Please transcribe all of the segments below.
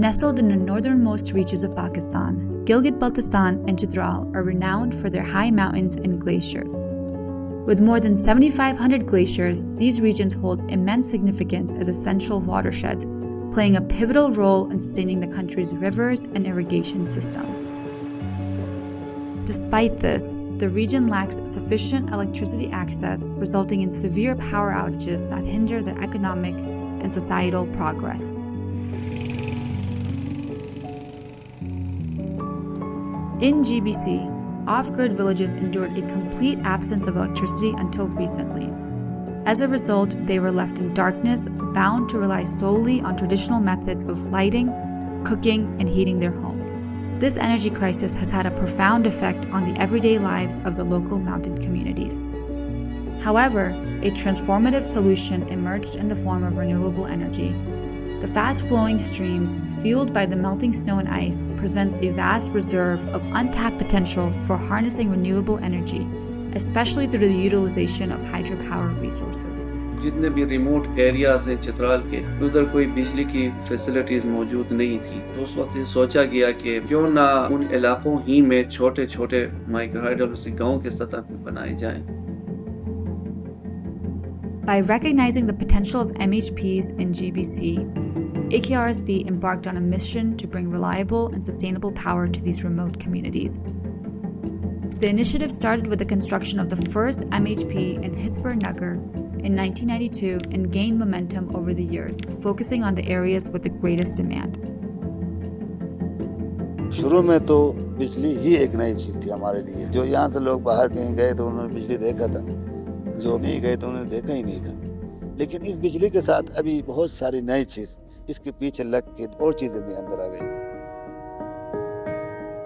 Nestled in the northernmost reaches of Pakistan, Gilgit-Baltistan and Chitral are renowned for their high mountains and glaciers. With more than 7,500 glaciers, these regions hold immense significance as essential watersheds, playing a pivotal role in sustaining the country's rivers and irrigation systems. Despite this, the region lacks sufficient electricity access, resulting in severe power outages that hinder their economic and societal progress. In GBC, off-grid villages endured a complete absence of electricity until recently. As a result, they were left in darkness, bound to rely solely on traditional methods of lighting, cooking, and heating their homes. This energy crisis has had a profound effect on the everyday lives of the local mountain communities. However, a transformative solution emerged in the form of renewable energy. The fast-flowing streams, fueled by the melting snow and ice, presents a vast reserve of untapped potential for harnessing renewable energy, especially through the utilization of hydropower resources. جتنے بھی remote areas ہیں چترال کے ادھر کوئی بجلی کی facilities موجود نہیں تھی تو اس وقت سوچا گیا کہ کیوں نہ ان علاقوں ہی میں چھوٹے چھوٹے مائکرو ہائیڈل سے گاؤں کے سطح پہ بنائے جائیں. By recognizing the potential of MHPs in GBC, AKRSB embarked on a mission to bring reliable and sustainable power to these remote communities. The initiative started with the construction of the first MHP in Hisper Nagar in 1992 and gained momentum over the years, focusing on the areas with the greatest demand. شروع میں تو بجلی ہی ایک نئی چیز تھی ہمارے لیے. جو یہاں سے لوگ باہر کہیں گئے تو انہوں نے بجلی دیکھا تھا, جو نہیں گئے تو انہوں نے دیکھا ہی نہیں تھا. لیکن اس بجلی کے ساتھ ابھی بہت ساری نئی چیز اس کے پیچھے لگ کے اور چیزیں بھی اندر آ گئی.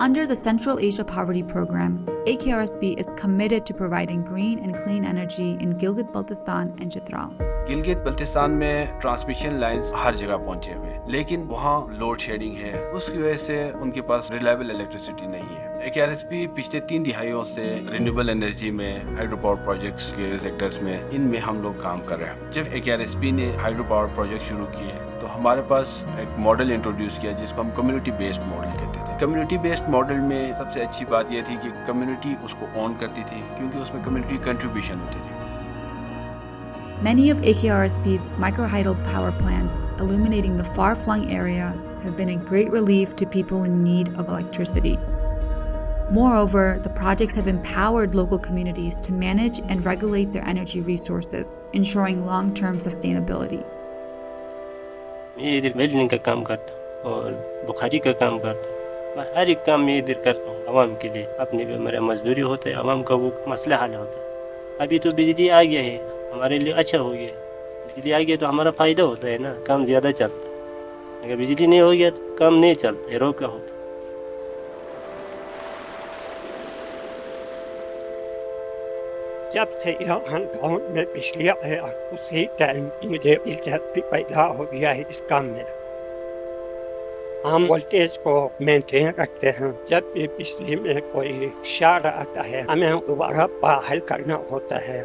Under the Central Asia Poverty Program, AKRSB is committed to providing green and clean energy in Gilgit-Baltistan and Chitral. Gilgit Baltistan میں ٹرانسمیشن لائنز ہر جگہ پہنچے ہوئے ہیں لیکن وہاں لوڈ شیڈنگ ہے, اس کی وجہ سے ان کے پاس ریلائبل الیکٹریسٹی نہیں ہے. AKRSB پچھلے 3 دہائیوں سے رینیوبل انرجی میں ہائیڈرو پاور پروجیکٹس کے سیکٹرز میں ان میں ہم لوگ کام کر رہے ہیں. جب AKRSB نے ہائیڈرو پاور پروجیکٹ شروع کیے تو ہمارے پاس ایک ماڈل انٹروڈیوس کیا جس کو ہم کمیونٹی بیسڈ ماڈل کہتے تھے. کمیونٹی بیسڈ ماڈل میں سب سے اچھی بات یہ تھی کہ کمیونٹی اس کو اون کرتی تھی کیونکہ اس میں کمیونٹی کنٹریبیوشن ہوتی تھی. Many of AKRSB's microhydel power plants illuminating the far-flung area have been a great relief to people in need of electricity. Moreover, the projects have empowered local communities to manage and regulate their energy resources, ensuring long-term sustainability. میں ادھر welding کا کام کرتا ہوں اور بخاری کا کام کرتا ہوں. میں ہر ایک کام میں ادھر کرتا ہوں عوام کے لیے. اپنی بھی میرا مزدوری ہوتا ہے, عوام کا وہ مسئلہ حل ہوتا ہے. ابھی تو بجلی آ گیا ہے, ہمارے لیے اچھا ہو گیا. بجلی آ گیا تو ہمارا فائدہ ہوتا ہے نا, کام زیادہ چلتا ہے. اگر بجلی نہیں ہو گیا تو کام نہیں چلتا ہے, روکا ہوتا ہے. جب سے یہاں گاؤں میں بجلی آیا اسی ٹائم مجھے دلچسپی پیدا ہو گیا ہے اس کام میں. ہم وولٹیج کو مینٹین رکھتے ہیں. جب بھی بجلی میں کوئی شارٹ آتا ہے ہمیں دوبارہ بحال کرنا ہوتا ہے.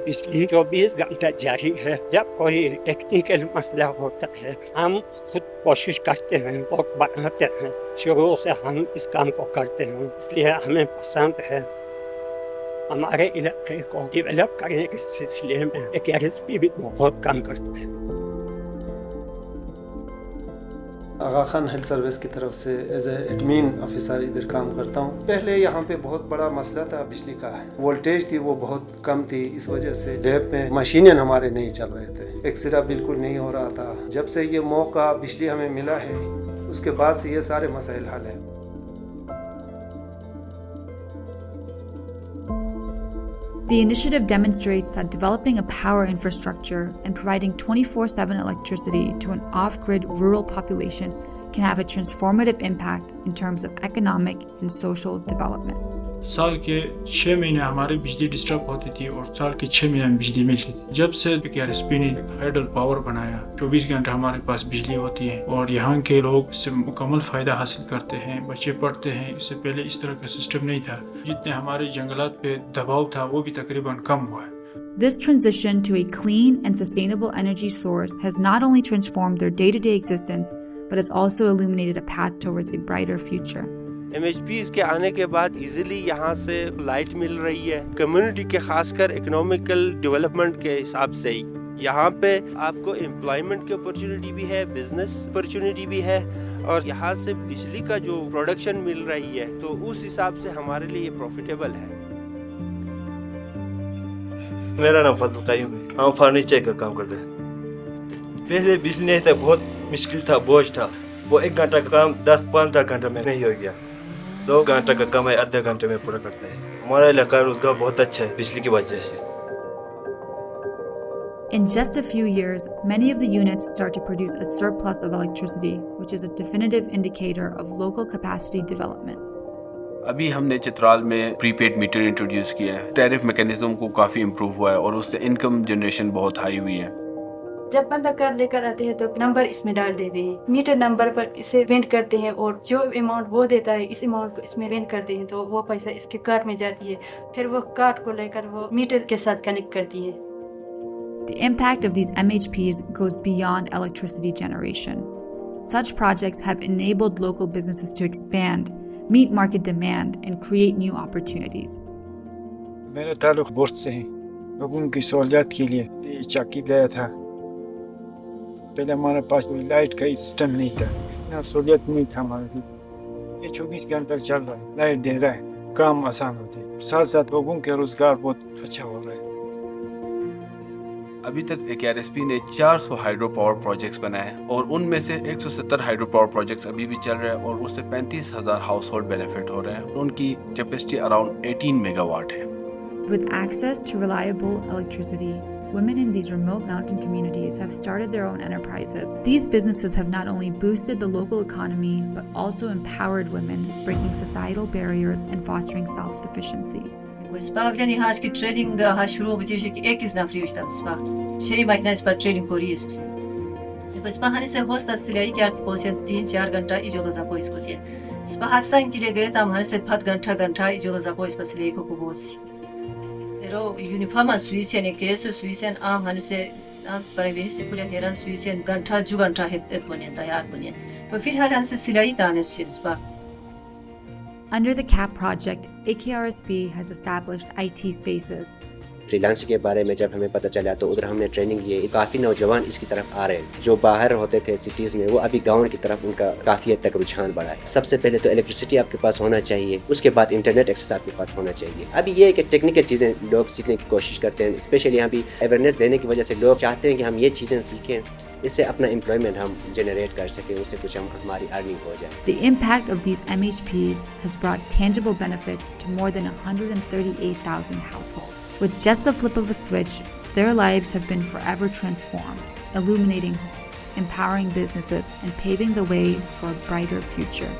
بجلی 24 گھنٹہ جاری ہے. جب کوئی ٹیکنیکل مسئلہ ہوتا ہے ہم خود کوشش کرتے ہیں اور بناتے ہیں. شروع سے ہم اس کام کو کرتے ہیں, اس لیے ہمیں پسند ہے. ہمارے علاقے کو ڈیولپ کرنے کے سلسلے میں AKRSB بھی بہت کام کرتا ہے. آغا خان ہیلتھ سروس کی طرف سے ایز اے ایڈمین آفیسر ادھر کام کرتا ہوں. پہلے یہاں پہ بہت بڑا مسئلہ تھا بجلی کا. وولٹیج تھی وہ بہت کم تھی, اس وجہ سے لیب میں مشینیں ہمارے نہیں چل رہے تھے, ایکسرا بالکل نہیں ہو رہا تھا. جب سے یہ موقع بجلی ہمیں ملا ہے اس کے بعد سے یہ سارے مسائل حل ہیں. The initiative demonstrates that developing a power infrastructure and providing 24/7 electricity to an off-grid rural population can have a transformative impact in terms of economic and social development. سال کے 6 مہینے ہماری بجلی ڈسٹرب ہوتی تھی اور سال کے 6 مہینے میں بجلی ملتی تھی. جب سے AKRSB نے ہائیڈل پاور بنایا 24 گھنٹے ہمارے پاس بجلی ہوتی ہے اور یہاں کے لوگ اس سے مکمل فائدہ حاصل کرتے ہیں, بچے پڑھتے ہیں. اس سے پہلے اس طرح کا سسٹم نہیں تھا. جتنے ہمارے جنگلات پہ دباؤ تھا وہ بھی تقریباً کم ہوا ہے. This transition to a clean and sustainable energy source has not only transformed their day-to-day existence, but has also illuminated a path towards a brighter future. MHPs کے آنے کے بعد ایزیلی یہاں سے لائٹ مل رہی ہے کمیونٹی کے خاص کر اکنامیکل ڈیولپمنٹ کے حساب سے ہی یہاں پہ آپ کو امپلائمنٹ کی اپرچونٹی بھی ہے بزنس اپرچونٹی بھی ہے اور یہاں سے بجلی کا جو پروڈکشن مل رہی ہے تو اس حساب سے ہمارے لیے یہ پروفیٹیبل ہے. میرا نام فضل قیوم ہے. ہم فرنیچر کا کام کرتے ہیں. پہلے بجلی نہیں تھا بہت مشکل تھا بوجھ تھا وہ 1 گھنٹہ کا کام 10-15 گھنٹے میں نہیں ہو گیا 2 گھنٹے کا کام ہے آدھے گھنٹے میں پورا کرتا ہے. ہمارا علاقہ روزگار بہت اچھا ہے بجلی کی وجہ سے. In just a few years, many of the units start to produce a surplus of electricity, which is a definitive indicator of local capacity development. ابھی ہم نے چترال میں پری پیڈ میٹر انٹروڈیوس کیا ہے. ٹیرف میکینزم کو کافی امپروو ہوا ہے اور اس سے انکم جنریشن بہت ہائی ہوئی ہے. جب بندہ کار لے کر آتے ہیں تو نمبر اس میں ڈال دیتے ہیں میٹر نمبر پر اسے وینٹ کرتے ہیں اور جو اماؤنٹ وہ دیتا ہے اس اماؤنٹ کو اس میں وینٹ کرتے ہیں تو وہ پیسہ اس کے کارڈ میں جاتی ہے پھر وہ کارڈ کو لے کر وہ میٹر کے ساتھ کنیکٹ کرتی ہے. The impact of these MHPs goes beyond electricity generation. Such projects have enabled local businesses to expand, meet market demand, and create new opportunities. میرا تعلق بورڈ سے ہے. لوگوں کی سہولیات کے لیے یہ چاکی لایا تھا. پہلے ہمارے پاس کوئی لائٹ کا سسٹم نہیں تھا اتنا سہولیت نہیں تھا ہمارے لیے. یہ 24 گھنٹہ چل رہا ہے لائٹ دے رہا ہے کام آسان ہوتے ہیں ساتھ ساتھ لوگوں کے روزگار بہت اچھا ہو رہا ہے. ابھی تک KRSP نے 400 ہائیڈرو پاور پروجیکٹس بنائے اور ان میں سے 170 ہائیڈرو پاور پروجیکٹس ابھی بھی چل رہے ہیں اور اس سے 35,000 ہاؤس ہولڈ بینیفٹ ہو رہے ہیں. ان کی کیپیسٹی اراؤنڈ 18 میگا واٹ ہے. With access to reliable electricity, women in these remote mountain communities have started their own enterprises. These businesses have not only boosted the local economy, but also empowered women, breaking societal barriers and fostering self-sufficiency. سپاق یعنی آج کی training شروع ہوتی ہے کہ ایک نفری ہوتا ہے سپاق 6 مہینہ اس پر ٹریننگ کوری ہے سوسی سپاق سے ہوستا سلائی کہ آپ پوسے 3-4 گھنٹہ ایجولا زاپو اس کو چیئے سپاق آج تائم کے لیے گئے تا ہمارے سے 5 گھنٹہ ایجولا زاپو اس پر سلائی کو بوسی ایرو یونیفارم سویسین ایک کیس سویسین عام ہمارے سے پرائیویٹ سکول ہیران سویسین گھنٹہ ہت بنیں تیار بنیں تو پھر ہمارے سے سلائی تانے سے سپاق. Under the CAP project, AKRSP has established IT spaces. Free lance کے بارے میں جب ہمیں پتہ چلا تو ادھر ہم نے ٹریننگ لی. کافی نوجوان اس کی طرف آ رہے ہیں جو باہر ہوتے تھے سٹیز میں وہ ابھی گاؤں کی طرف ان کا کافی حد تک رجحان بڑھا ہے. سب سے پہلے تو الیکٹریسٹی آپ کے پاس ہونا چاہیے اس کے بعد انٹرنیٹ ایکسیس آپ کے پاس ہونا چاہیے. ابھی یہ ہے کہ ٹیکنیکل چیزیں لوگ سیکھنے کی کوشش کرتے ہیں اسپیشلی یہاں بھی اویئرنیس دینے کی وجہ سے لوگ چاہتے ہیں کہ ہم یہ چیزیں سیکھیں اس سے اپنا امپلائمنٹ ہم جنریٹ کر سکیں اس سے کچھ ہماری ارننگ ہو جائے. The impact of these MHPs has brought tangible benefits to more than 138,000 households. With just the flip of a switch, their lives have been forever transformed, illuminating homes, empowering businesses, and paving the way for a brighter future.